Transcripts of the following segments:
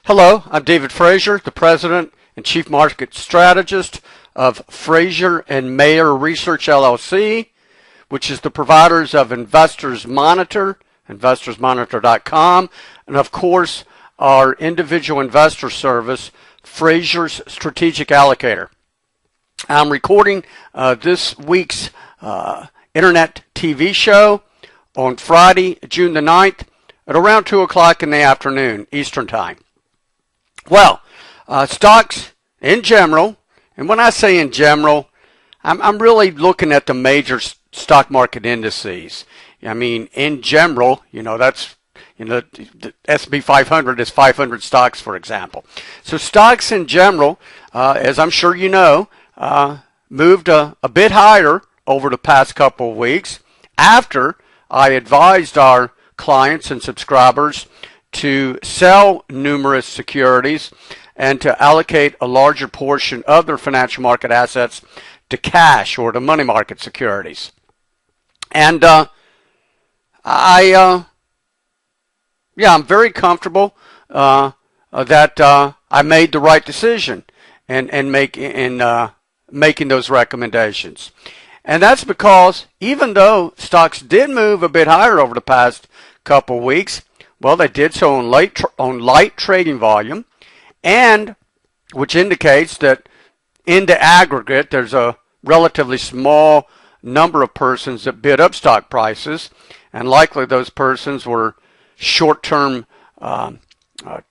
Hello, I'm David Frazier, the President and Chief Market Strategist of Frazier and Mayer Research LLC, which is the providers of Investors Monitor, investorsmonitor.com, and of course our individual investor service, Frazier's Strategic Allocator. I'm recording this week's internet TV show on Friday, June the 9th at around 2 o'clock in the afternoon, Eastern Time. Well, stocks in general, and when I say in general, I'm really looking at the major stock market indices. I mean, in general, that's, the S&P 500 is 500 stocks, for example. So stocks in general, as I'm sure you know, moved a bit higher over the past couple of weeks after I advised our clients and subscribers to sell numerous securities and to allocate a larger portion of their financial market assets to cash or to money market securities. And I'm very comfortable that I made the right decision in making those recommendations. And that's because even though stocks did move a bit higher over the past couple of weeks, well, they did so on light trading volume, and which indicates that in the aggregate, there's a relatively small number of persons that bid up stock prices, and likely those persons were short-term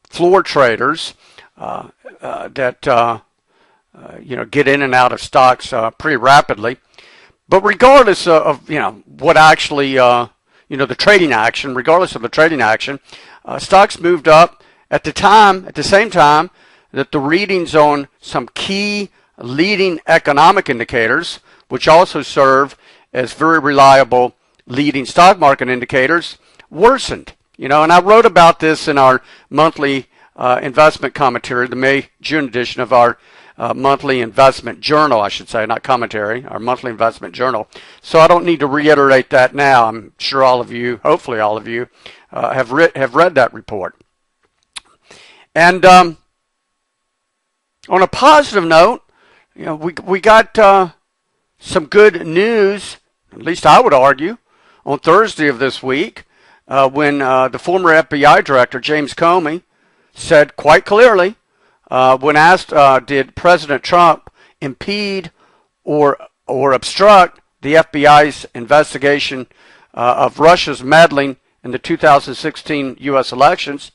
floor traders that get in and out of stocks pretty rapidly. But regardless of what actually the trading action, regardless of the trading action, stocks moved up at the same time that the readings on some key leading economic indicators, which also serve as very reliable leading stock market indicators, worsened. And I wrote about this in our monthly investment commentary, the May-June edition of our monthly investment journal, I should say, not commentary, our monthly investment journal. So I don't need to reiterate that now. I'm sure all of you, hopefully all of you, have read that report. And on a positive note, we got some good news, at least I would argue, on Thursday of this week when the former FBI director, James Comey, said quite clearly, when asked, did President Trump impede or obstruct the FBI's investigation of Russia's meddling in the 2016 U.S. elections,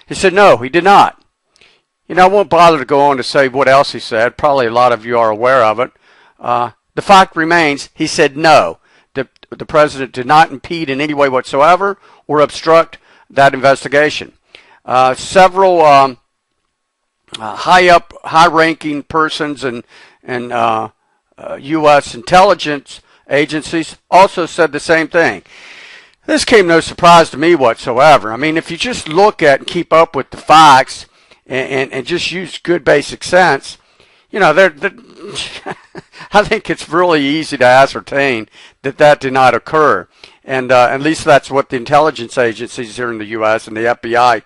he said no, he did not. I won't bother to go on to say what else he said. Probably a lot of you are aware of it. The fact remains, he said no. The president did not impede in any way whatsoever or obstruct that investigation. Several high-ranking persons and U.S. intelligence agencies also said the same thing. This came no surprise to me whatsoever. I mean, if you just look at and keep up with the facts and just use good basic sense, I think it's really easy to ascertain that did not occur. And at least that's what the intelligence agencies here in the U.S. and the FBI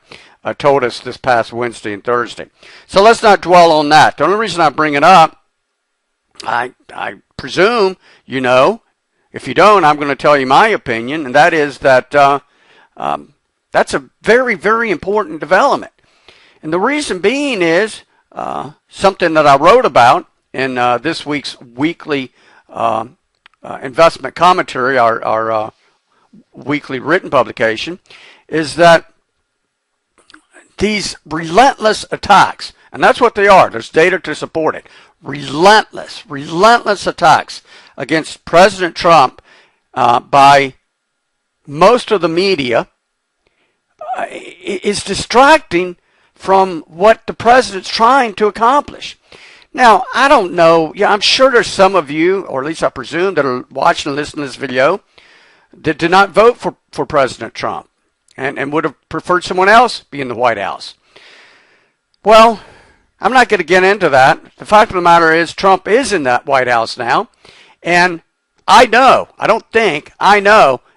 told us this past Wednesday and Thursday. So let's not dwell on that. The only reason I bring it up, I presume you know. If you don't, I'm going to tell you my opinion, and that is that that's a very, very important development. And the reason being is something that I wrote about in this week's weekly investment commentary, our weekly written publication, is that these relentless attacks, and that's what they are, there's data to support it, relentless attacks against President Trump by most of the media is distracting from what the president's trying to accomplish. Now, I don't know, I'm sure there's some of you, or at least I presume, that are watching and listening to this video that did not vote for President Trump and would have preferred someone else be in the White House. Well, I'm not going to get into that. The fact of the matter is Trump is in that White House now, and I know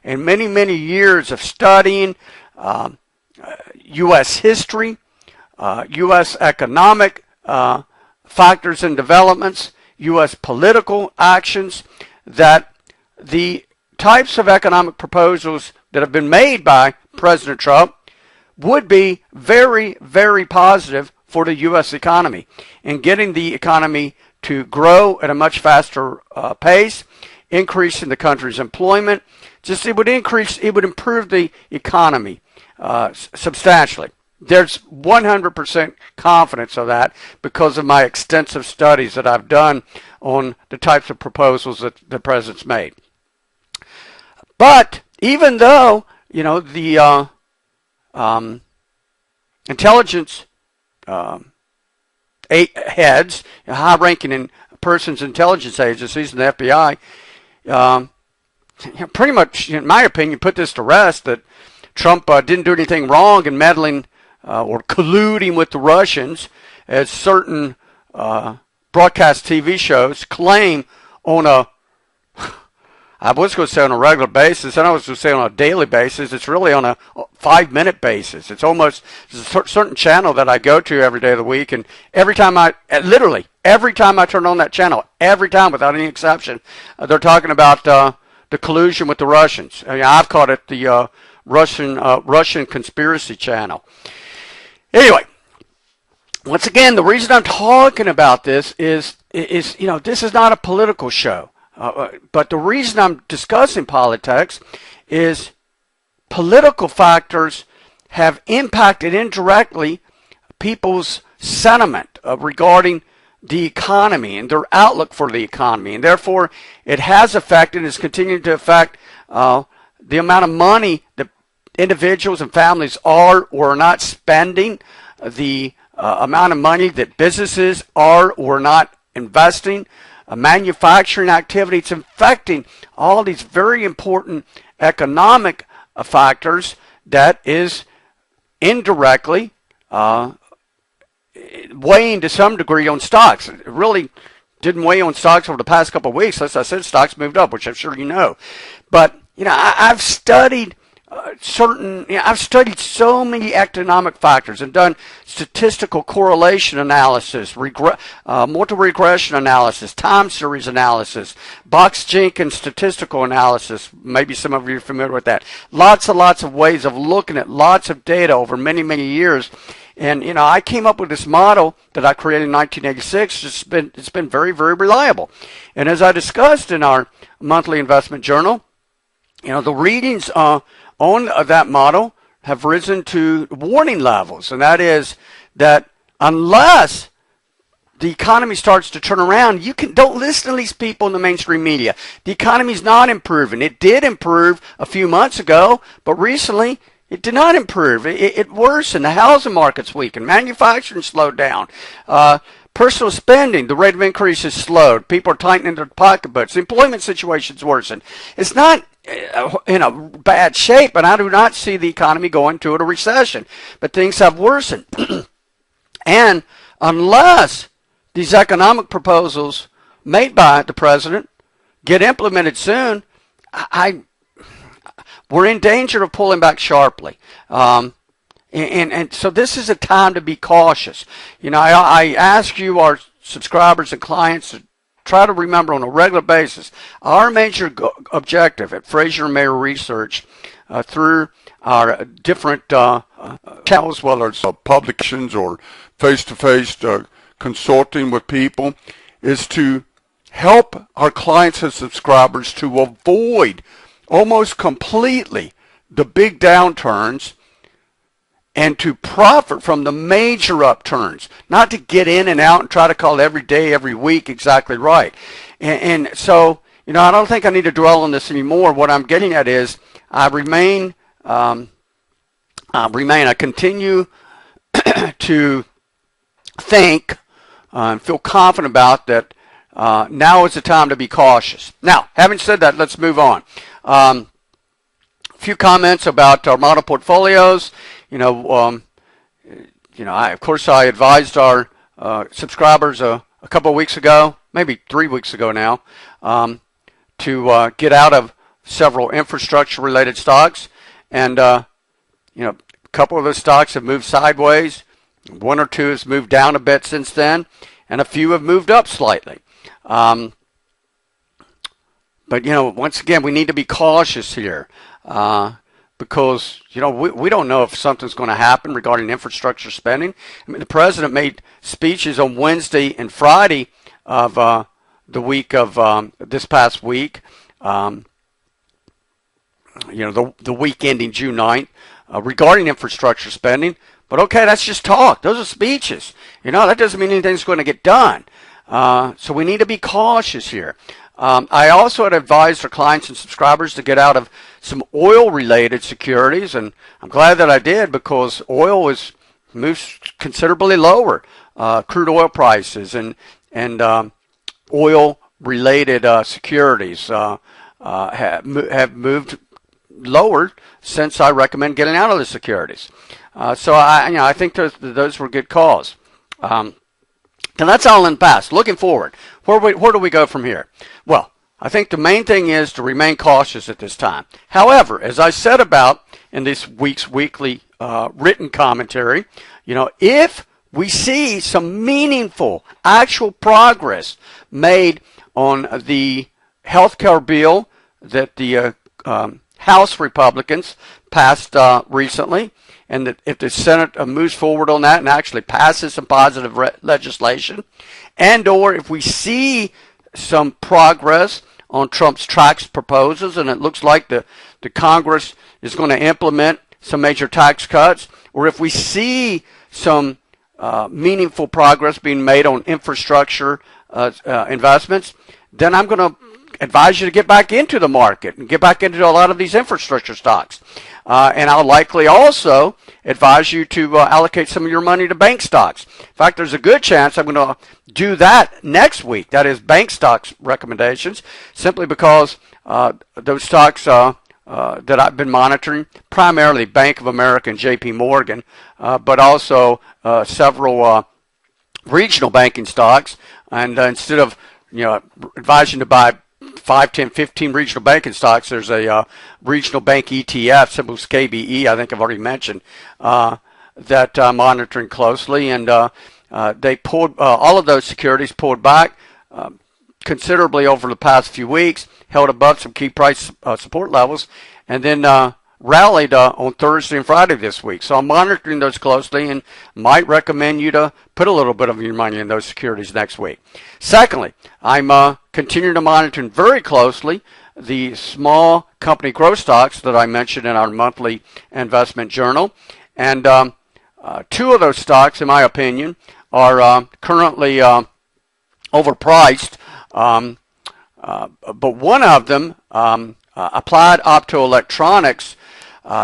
in many, many years of studying U.S. history, U.S. economic factors and developments, U.S. political actions, that the types of economic proposals that have been made by President Trump would be very, very positive for the U.S. economy and getting the economy to grow at a much faster pace, increasing the country's employment. It would improve the economy substantially. There's 100% confidence of that because of my extensive studies that I've done on the types of proposals that the president's made. But even though, the intelligence heads, high-ranking persons intelligence agencies and the FBI, pretty much, in my opinion, put this to rest that Trump didn't do anything wrong in meddling or colluding with the Russians, as certain broadcast TV shows claim on I was going to say on a regular basis, and I was going to say on a daily basis. It's really on a 5-minute basis. It's a certain channel that I go to every day of the week, and every time I turn on that channel, every time without any exception, they're talking about the collusion with the Russians. I mean, I've called it the Russian conspiracy channel. Anyway, once again, the reason I'm talking about this is this is not a political show. But the reason I'm discussing politics is political factors have impacted indirectly people's sentiment regarding the economy and their outlook for the economy. And therefore, it has affected and is continuing to affect the amount of money that individuals and families are or are not spending, the amount of money that businesses are or are not investing, manufacturing activity. It's affecting all these very important economic factors that is indirectly weighing to some degree on stocks. It really didn't weigh on stocks over the past couple of weeks. As I said, stocks moved up, which I'm sure you know. But I've studied I've studied so many economic factors and done statistical correlation analysis, multi-regression analysis, time series analysis, Box-Jenkins statistical analysis. Maybe some of you are familiar with that. Lots and lots of ways of looking at lots of data over many, many years. And, I came up with this model that I created in 1986. It's been very, very reliable. And as I discussed in our monthly investment journal, the readings on that model have risen to warning levels. And that is that unless the economy starts to turn around, don't listen to these people in the mainstream media. The economy's not improving. It did improve a few months ago, but recently it did not improve. It worsened. The housing market's weakened. Manufacturing slowed down. Personal spending, the rate of increase is slowed. People are tightening their pocketbooks. The employment situation's worsened. It's not in a bad shape, but I do not see the economy going to a recession. But things have worsened. And unless these economic proposals made by the president get implemented soon, we're in danger of pulling back sharply. And so this is a time to be cautious. I ask you, our subscribers and clients, to try to remember on a regular basis, our major objective at Frazier and Mayer Research through our different channels, whether it's publications or face-to-face consulting with people, is to help our clients and subscribers to avoid almost completely the big downturns and to profit from the major upturns, not to get in and out and try to call every day, every week exactly right. And so, I don't think I need to dwell on this anymore. What I'm getting at is I continue to think and feel confident about that now is the time to be cautious. Now, having said that, let's move on. A few comments about our model portfolios. Of course, I advised our subscribers a couple of weeks ago, maybe 3 weeks ago now, to get out of several infrastructure-related stocks. And, a couple of those stocks have moved sideways One or two has moved down a bit since then, and a few have moved up slightly. But, once again, we need to be cautious here because, we don't know if something's going to happen regarding infrastructure spending. I mean, the president made speeches on Wednesday and Friday of the week of this past week, the week ending June 9th, regarding infrastructure spending. But okay, that's just talk. Those are speeches. That doesn't mean anything's going to get done. So we need to be cautious here. I also had advised our clients and subscribers to get out of some oil-related securities, and I'm glad that I did because oil has moved considerably lower. Crude oil prices and oil-related securities have moved lower since I recommend getting out of the securities. So I think those were good calls. And that's all in the past. Looking forward, where do we go from here? Well, I think the main thing is to remain cautious at this time. However, as I said about in this week's weekly written commentary, if we see some meaningful, actual progress made on the health care bill that the House Republicans passed recently, and that if the Senate moves forward on that and actually passes some positive legislation, and or if we see some progress on Trump's tax proposals, and it looks like the Congress is going to implement some major tax cuts, or if we see some meaningful progress being made on infrastructure investments, then I'm going to advise you to get back into the market and get back into a lot of these infrastructure stocks. And I'll likely also advise you to allocate some of your money to bank stocks. In fact, there's a good chance I'm going to do that next week. That is bank stocks recommendations, simply because those stocks that I've been monitoring, primarily Bank of America and JP Morgan, but also several regional banking stocks. And instead of advising to buy 5, 10, 15 regional banking stocks, there's a regional bank ETF, symbol KBE, I think I've already mentioned, that I'm monitoring closely. And they pulled, all of those securities pulled back considerably over the past few weeks, held above some key price support levels, and then rallied on Thursday and Friday this week. So I'm monitoring those closely and might recommend you to put a little bit of your money in those securities next week. Secondly, I'm continuing to monitor very closely the small company growth stocks that I mentioned in our monthly investment journal. And two of those stocks, in my opinion, are currently overpriced. But one of them, Applied Optoelectronics,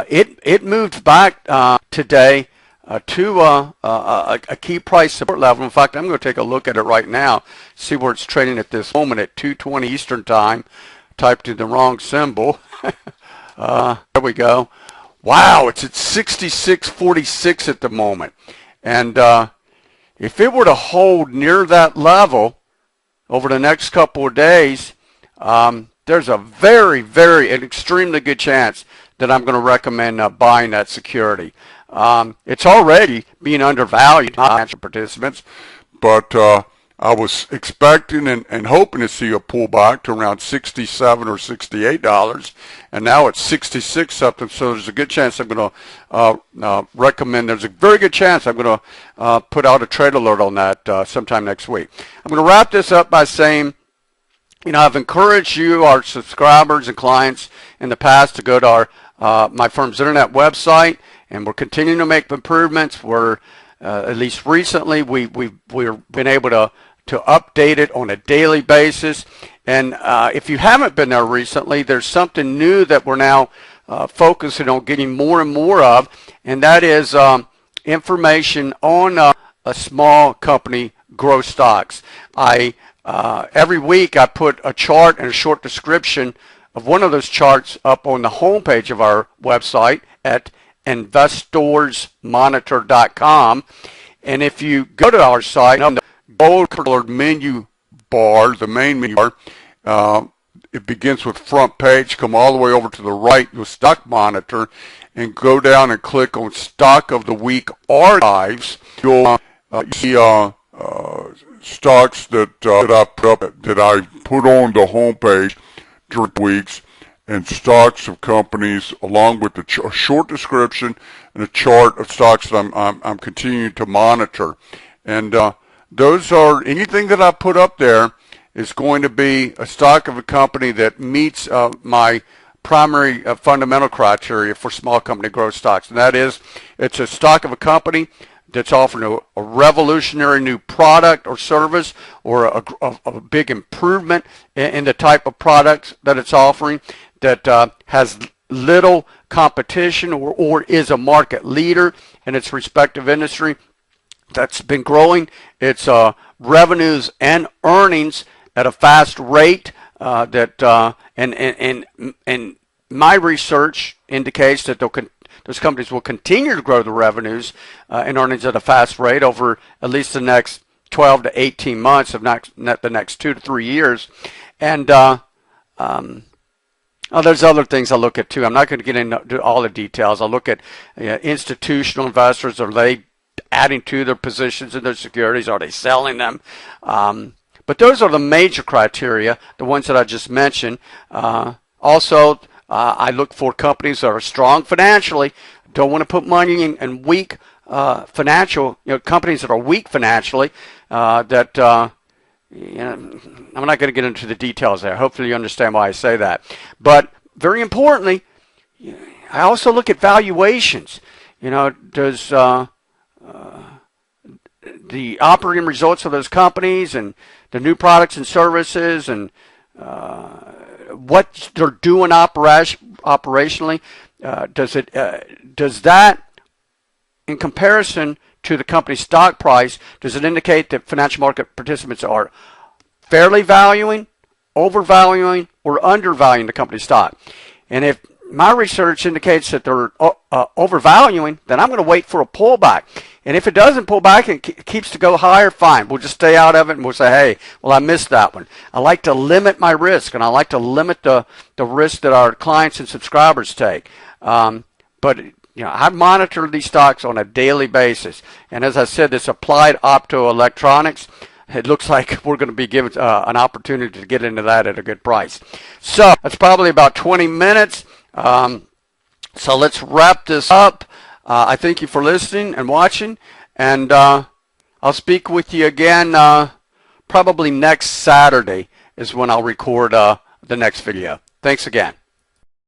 it moved back today to a key price support level. In fact, I'm going to take a look at it right now, see where it's trading at this moment at 2:20 Eastern Time. Typed in the wrong symbol. There we go. Wow, it's at 66.46 at the moment. And if it were to hold near that level over the next couple of days, there's a very, very, an extremely good chance that I'm going to recommend buying that security. It's already being undervalued, financial participants, but I was expecting and hoping to see a pullback to around $67 or $68, and now it's 66 something. So there's a good chance I'm going to recommend. There's a very good chance I'm going to put out a trade alert on that sometime next week. I'm going to wrap this up by saying, I've encouraged you, our subscribers and clients in the past, to go to our my firm's internet website, and we're continuing to make improvements. We're at least recently we've been able to update it on a daily basis. And if you haven't been there recently, there's something new that we're now focusing on getting more and more of, and that is information on a small company growth stocks. Every week I put a chart and a short description of one of those charts up on the homepage of our website at investorsmonitor.com. And if you go to our site, on the gold colored menu bar, the main menu bar, it begins with front page, come all the way over to the right with stock monitor, and go down and click on stock of the week archives. You'll see stocks that I put on the homepage during weeks, and stocks of companies along with a short description and a chart of stocks that I'm continuing to monitor. And those are, anything that I put up there is going to be a stock of a company that meets my primary fundamental criteria for small company growth stocks. And that is, it's a stock of a company that's offering a revolutionary new product or service, or a big improvement in the type of products that it's offering, that has little competition, or is a market leader in its respective industry, that's been growing its revenues and earnings at a fast rate, and my research indicates that those companies will continue to grow the revenues and earnings at a fast rate over at least the next 12 to 18 months, if not the next 2 to 3 years. And there's other things I look at too. I'm not going to get into all the details. I look at institutional investors. Are they adding to their positions in their securities? Are they selling them? But those are the major criteria, the ones that I just mentioned. Also, I look for companies that are strong financially. Don't want to put money in weak financial, companies that are weak financially. I'm not going to get into the details there. Hopefully you understand why I say that. But very importantly, I also look at valuations. Does the operating results of those companies and the new products and services and what they're doing operationally, does that, in comparison to the company's stock price, does it indicate that financial market participants are fairly valuing, overvaluing, or undervaluing the company's stock? And if my research indicates that they're overvaluing, then I'm going to wait for a pullback. And if it doesn't pull back and keeps to go higher, fine. We'll just stay out of it and we'll say, hey, well, I missed that one. I like to limit my risk, and I like to limit the risk that our clients and subscribers take. But I monitor these stocks on a daily basis. And as I said, this applied optoelectronics, it looks like we're going to be given an opportunity to get into that at a good price. So that's probably about 20 minutes. So let's wrap this up. I thank you for listening and watching, and I'll speak with you again probably next Saturday is when I'll record the next video. Thanks again.